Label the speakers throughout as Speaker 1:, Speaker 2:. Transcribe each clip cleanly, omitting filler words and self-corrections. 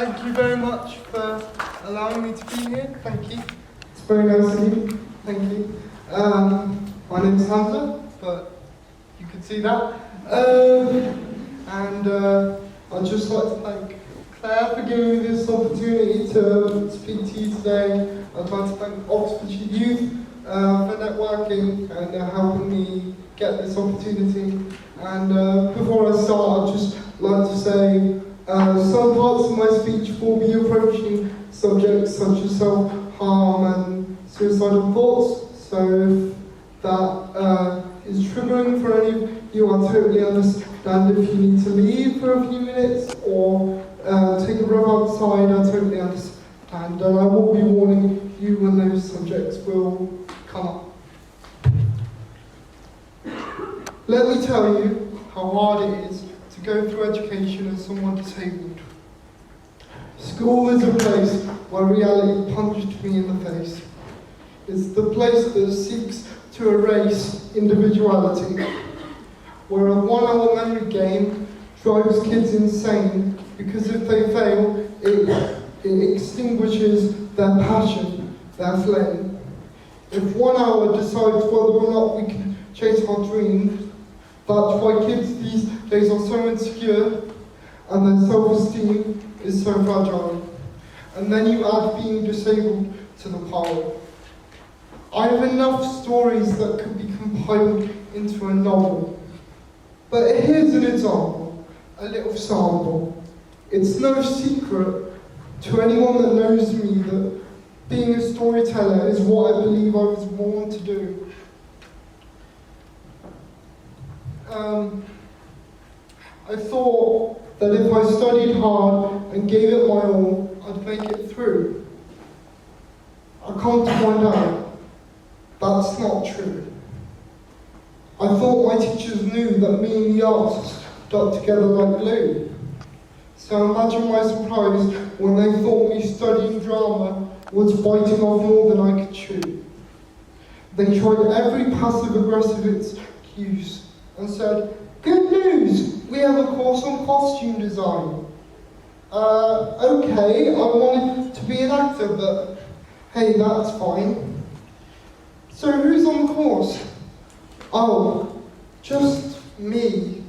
Speaker 1: Thank you very much for allowing me to be here. Thank you.
Speaker 2: It's very nice of you. Thank you. My name's Hamzah, but you can see that. I'd just like to thank Claire for giving me this opportunity to speak to you today. I'd like to thank Oxfordshire Youth for networking and helping me get this opportunity. And before I start, I'd just like to say some parts of my speech will be approaching subjects such as self-harm and suicidal thoughts. So if that is triggering for any of you, I totally understand if you need to leave for a few minutes or take a run outside. I totally understand, and I will be warning you when those subjects will come up. Let me tell you how hard it is to go through education as someone disabled. School is a place where reality punched me in the face. It's the place that seeks to erase individuality, where a 1 hour memory game drives kids insane because if they fail, it extinguishes their passion, their flame. If 1 hour decides whether or not we can chase our dreams, that's why kids these days are so insecure and their self-esteem is so fragile. And then you add being disabled to the pile. I have enough stories that could be compiled into a novel. But here's an example, a little sample. It's no secret to anyone that knows me that being a storyteller is what I believe I was born to do. I thought that if I studied hard and gave it my all, I'd make it through. I come to find out that's not true. I thought my teachers knew that me and the arts stuck together like glue. So imagine my surprise when they thought me studying drama was biting off more than I could chew. They tried every passive-aggressive excuse and said, "Good news, we have a course on costume design." Okay, I wanted to be an actor, but hey, that's fine. So who's on the course? Oh, just me,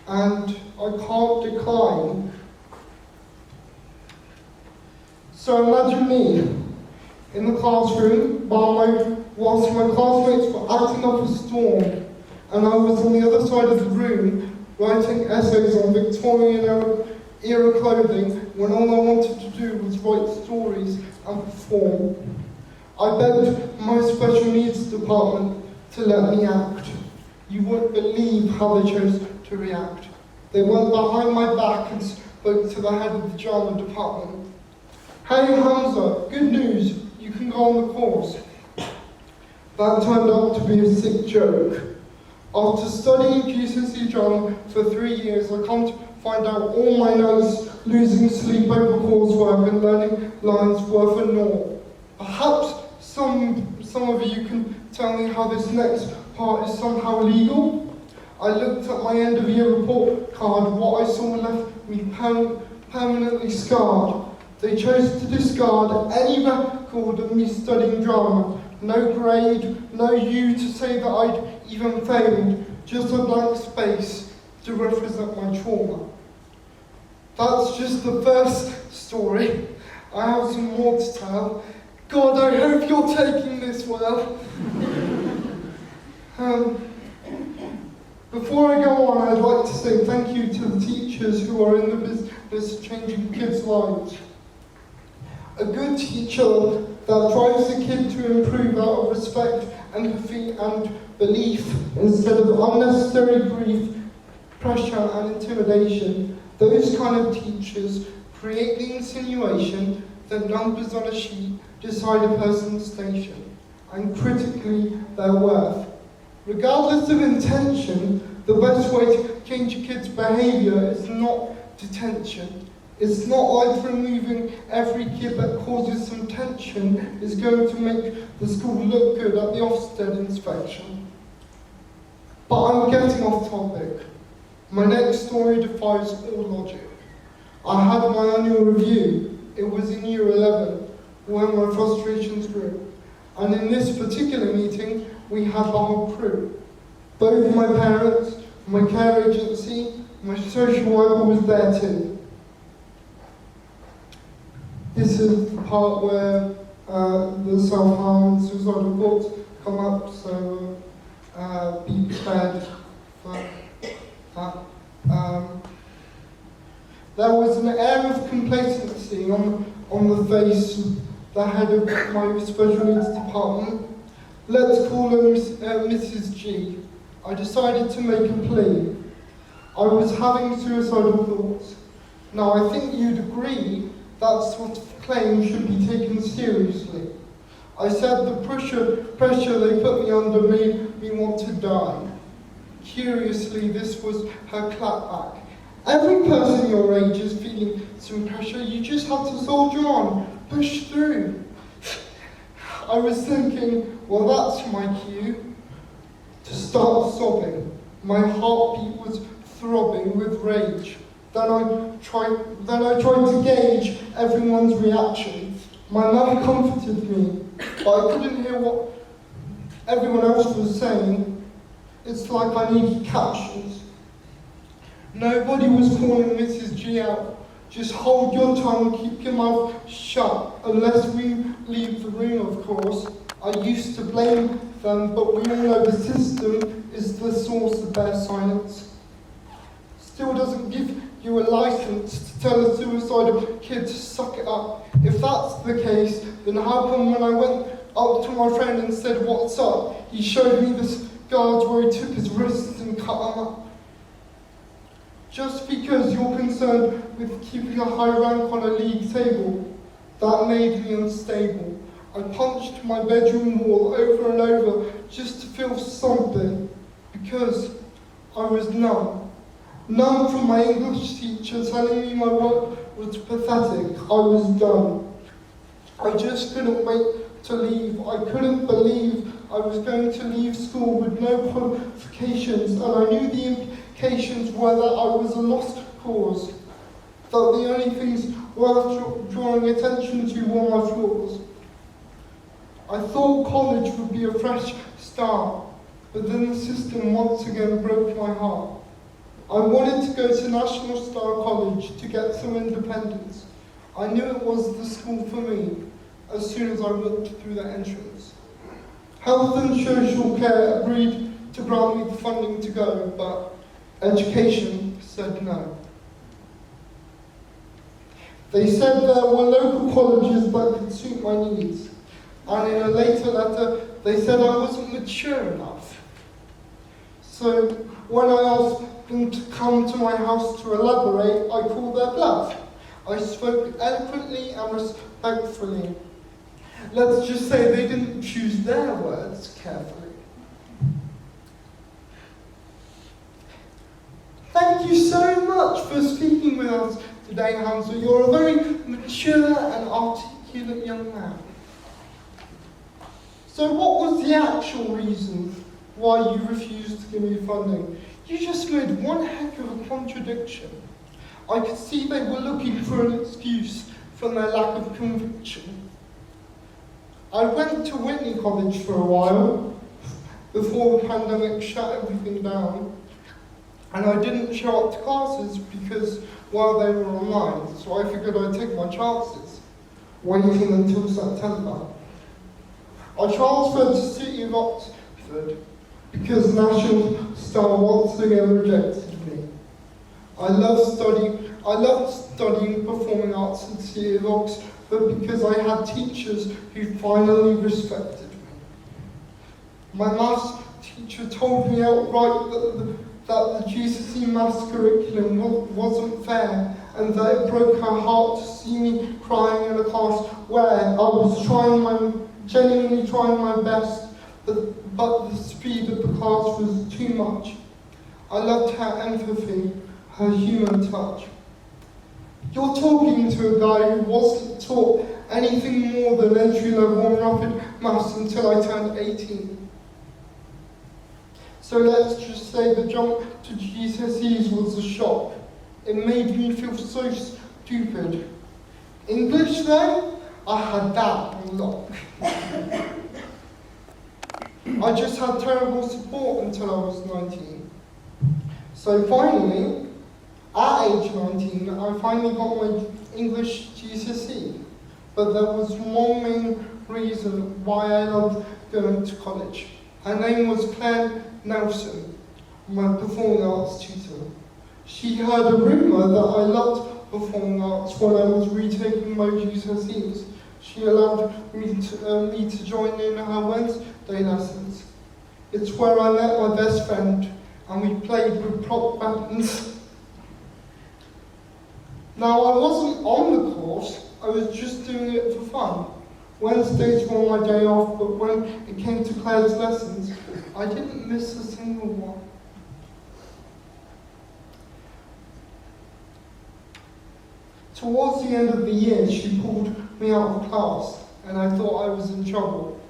Speaker 2: and I can't decline. So imagine me in the classroom whilst my classmates were acting up a storm, and I was on the other side of the room writing essays on Victorian era clothing when all I wanted to do was write stories and perform. I begged my special needs department to let me act. You wouldn't believe how they chose to react. They went behind my back and spoke to the head of the drama department. "Hey Hamzah, good news, you can go on the course." That turned out to be a sick joke. After studying GCSE drama for 3 years, I come to find out all my notes, losing sleep over coursework and learning lines worth a naught. Perhaps some of you can tell me how this next part is somehow legal? I looked at my end of year report card. What I saw left me permanently scarred. They chose to discard any record of me studying drama. No grade, no U to say that I'd even failed, just a blank space to represent my trauma. That's just the first story. I have some more to tell. God, I hope you're taking this well. Before I go on, I'd like to say thank you to the teachers who are in the business of changing kids' lives. A good teacher that drives a kid to improve out of respect, empathy and belief instead of unnecessary grief, pressure and intimidation. Those kind of teachers create the insinuation that numbers on a sheet decide a person's station, and critically their worth. Regardless of intention, the best way to change a kid's behaviour is not detention. It's not like removing every kid that causes some tension is going to make the school look good at the Ofsted inspection. But I'm getting off topic. My next story defies all logic. I had my annual review. It was in year 11, when my frustrations grew. And in this particular meeting, we had the whole crew. Both my parents, my care agency, my social worker was there too. This is the part where the self-harm and suicidal thoughts come up, so be prepared for that. There was an air of complacency on the face of the head of my special needs department. Let's call her Mrs. G. I decided to make a plea. I was having suicidal thoughts. Now, I think you'd agree that sort of claim should be taken seriously. I said the pressure they put me under made me want to die. Curiously, this was her clapback. Every person your age is feeling some pressure. You just have to soldier on, push through. I was thinking, well, that's my cue to start sobbing. My heartbeat was throbbing with rage. Then I tried to gauge everyone's reaction. My mum comforted me, but I couldn't hear what everyone else was saying. It's like I needed captions. Nobody was calling Mrs. G out. Just hold your tongue, keep your mouth shut, unless we leave the room, of course. I used to blame them, but we all know the system is the source of their silence. Still doesn't give you a license to tell a suicidal kid to suck it up. If that's the case, then how come when I went up to my friend and said, "What's up?" he showed me the scars where he took his wrists and cut them up? Just because you're concerned with keeping a high rank on a league table, that made me unstable. I punched my bedroom wall over and over just to feel something, because I was numb. Numb from my English teacher telling me my work was pathetic. I was done. I just couldn't wait to leave. I couldn't believe I was going to leave school with no qualifications, and I knew the implications were that I was a lost cause, that the only things worth drawing attention to were my flaws. I thought college would be a fresh start, but then the system once again broke my heart. I wanted to go to National Star College to get some independence. I knew it was the school for me as soon as I walked through the entrance. Health and Social Care agreed to grant me the funding to go, but Education said no. They said there were local colleges that could suit my needs, and in a later letter they said I wasn't mature enough. So when I asked them to come to my house to elaborate, I called their bluff. I spoke eloquently and respectfully. Let's just say they didn't choose their words carefully. Thank you so much for speaking with us today, Hamzah. You're a very mature and articulate young man. So what was the actual reason why you refused to give me funding? You just made one heck of a contradiction. I could see they were looking for an excuse from their lack of conviction. I went to Whitney College for a while, before the pandemic shut everything down, and I didn't show up to classes because, well, they were online, so I figured I'd take my chances, waiting until September. I transferred to City of Oxford because National Star once again rejected me. I loved studying performing arts at City of Oxford because I had teachers who finally respected me. My maths teacher told me outright that the GCSE maths curriculum wasn't fair, and that it broke her heart to see me crying in a class where I was genuinely trying my best, but the speed of the class was too much. I loved her empathy, her human touch. You're talking to a guy who wasn't taught anything more than entry-level and rapid maths until I turned 18. So let's just say the jump to GCSEs was a shock. It made me feel so stupid. English though, I had that a lot. I just had terrible support until I was 19. So finally, at age 19, I finally got my English GCSE. But there was one main reason why I loved going to college. Her name was Claire Nelson, my performing arts tutor. She heard a rumour that I loved performing arts when I was retaking my GCSEs. She allowed me to join in her Wednesday lessons. It's where I met my best friend and we played with prop bands. Now I wasn't on the course, I was just doing it for fun. Wednesdays were my day off, but when it came to Claire's lessons, I didn't miss a single one. Towards the end of the year, she pulled me out of class, and I thought I was in trouble.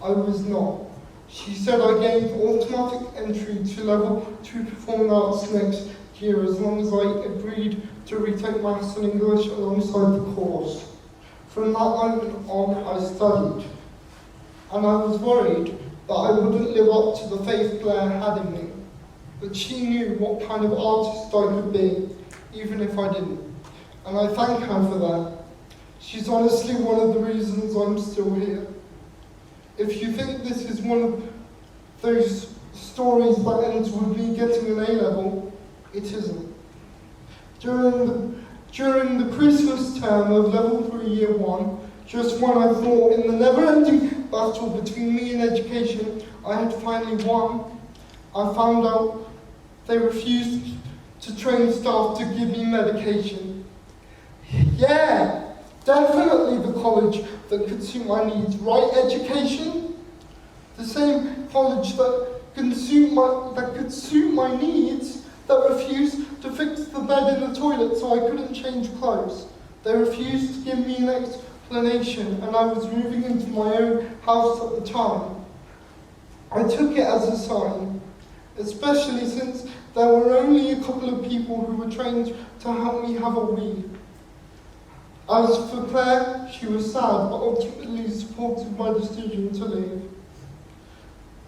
Speaker 2: I was not. She said I gained automatic entry to level 2 performing arts next year as long as I agreed to retake maths and English alongside the course. From that moment on, I studied, and I was worried that I wouldn't live up to the faith Claire had in me. But she knew what kind of artist I could be, even if I didn't. And I thank her for that. She's honestly one of the reasons I'm still here. If you think this is one of those stories that ends with me getting an A-level, it isn't. During the Christmas term of Level 3 Year 1, just when I thought in the never-ending battle between me and education I had finally won, I found out they refused to train staff to give me medication. Yeah, definitely the college that could suit my needs. Right, education? The same college that could suit my needs, that refused to fix the bed in the toilet so I couldn't change clothes. They refused to give me an explanation, and I was moving into my own house at the time. I took it as a sign, especially since there were only a couple of people who were trained to help me have a wee. As for Claire, she was sad, but ultimately supported my decision to leave.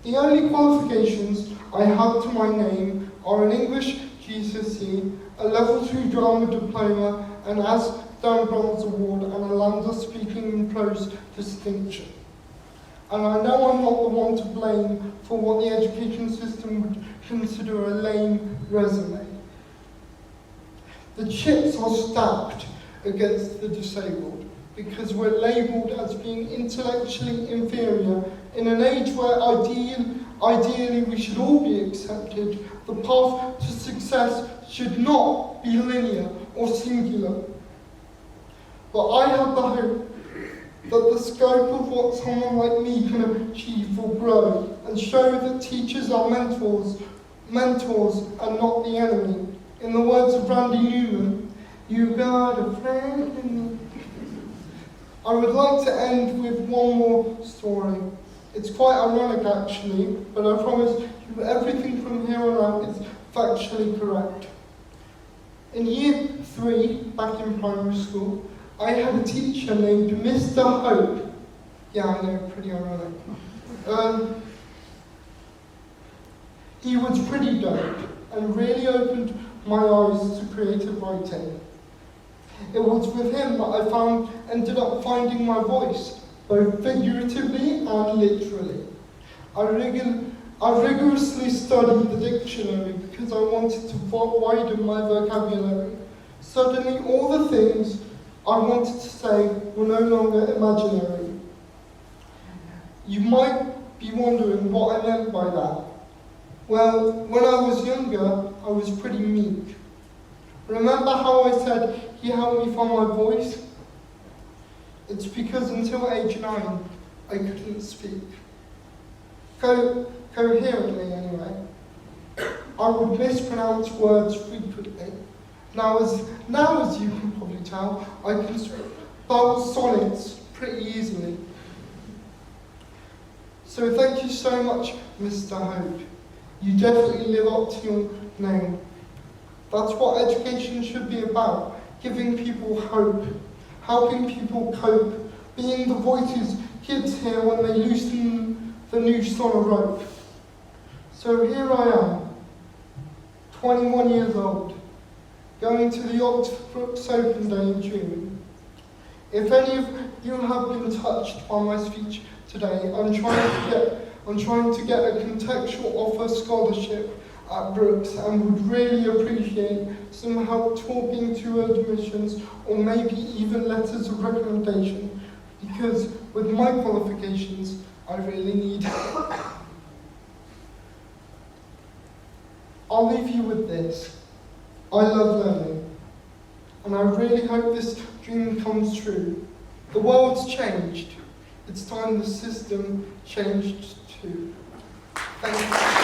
Speaker 2: The only qualifications I have to my name are an English GCSE, a Level 2 drama diploma, an Aston Bronze Award, and a Lambda Speaking in Prose distinction. And I know I'm not the one to blame for what the education system would consider a lame resume. The chips are stacked against the disabled because we're labelled as being intellectually inferior in an age where ideally we should all be accepted. The path to success should not be linear or singular. But I have the hope that the scope of what someone like me can achieve will grow and show that teachers are mentors and not the enemy. In the words of Randy Newman, "You got a friend in me." I would like to end with one more story. It's quite ironic actually, but I promise you everything from here on out is factually correct. In year 3, back in primary school, I had a teacher named Mr. Hope. Yeah, I know, pretty ironic. He was pretty dope and really opened my eyes to creative writing. It was with him that I ended up finding my voice, both figuratively and literally. I rigorously studied the dictionary because I wanted to widen my vocabulary. Suddenly, all the things I wanted to say were no longer imaginary. You might be wondering what I meant by that. Well, when I was younger, I was pretty meek. Remember how I said he helped me find my voice? It's because until age 9, I couldn't speak. Coherently anyway. I would mispronounce words frequently. Now as you can probably tell, I can spell sonnets pretty easily. So thank you so much, Mr. Hope. You definitely live up to your name. That's what education should be about, giving people hope, helping people cope, being the voices kids hear when they loosen the noose on a rope. So here I am, 21 years old, going to the Oxfordshire Open Day in June. If any of you have been touched by my speech today, I'm trying to get a contextual offer scholarship at Brooks and would really appreciate some help talking to admissions or maybe even letters of recommendation, because with my qualifications, I really need help. I'll leave you with this. I love learning, and I really hope this dream comes true. The world's changed. It's time the system changed too. Thank you.